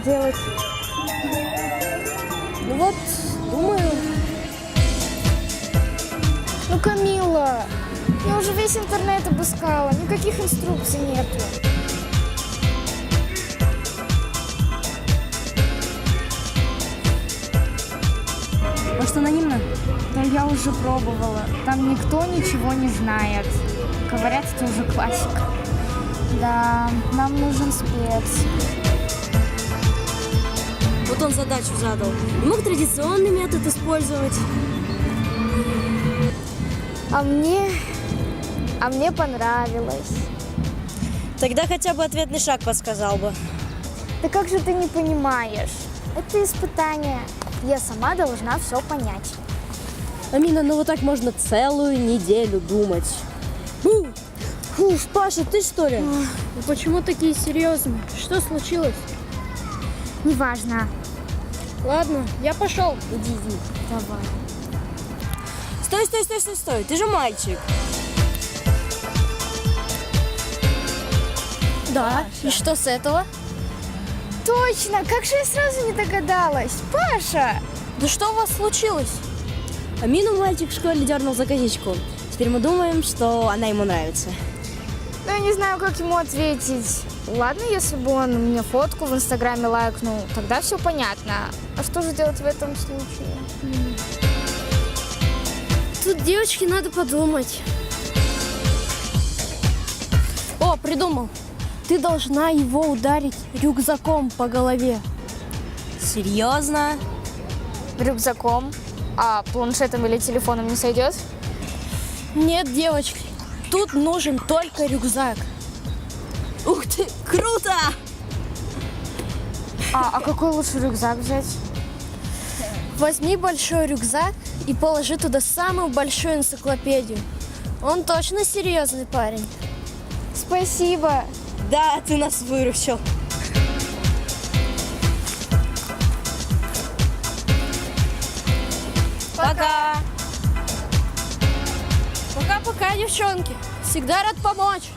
делать? Ну вот, думаю. Ну, Камила, я уже весь интернет обыскала, никаких инструкций нету. Может, анонимно? Да я уже пробовала, там никто ничего не знает. Говорят, это уже классика. Да, нам нужен спец. Вот он задачу задал. Не мог традиционный метод использовать. А мне понравилось. Тогда хотя бы ответный шаг подсказал бы. Да как же ты не понимаешь? Это испытание. Я сама должна все понять. Амина, ну вот так можно целую неделю думать. Паша, ты что ли? Вы почему такие серьезные? Что случилось? Неважно. Ладно, я пошел. Иди. Давай. Стой, ты же мальчик. Да, и что с этого? Точно! Как же я сразу не догадалась? Паша! Да что у вас случилось? Амину мальчик в школе дернул за косичку. Теперь мы думаем, что она ему нравится. Ну, я не знаю, как ему ответить. Ладно, если бы он мне фотку в Инстаграме лайкнул, тогда все понятно. А что же делать в этом случае? Тут девочке надо подумать. О, придумал. Ты должна его ударить рюкзаком по голове. Серьезно? Рюкзаком? А планшетом или телефоном не сойдет? Нет, девочки, тут нужен только рюкзак. Ух ты, круто! А какой лучше рюкзак взять? Возьми большой рюкзак и положи туда самую большую энциклопедию. Он точно серьезный парень. Спасибо. Да, ты нас выручил. Пока. Пока-пока, девчонки. Всегда рад помочь.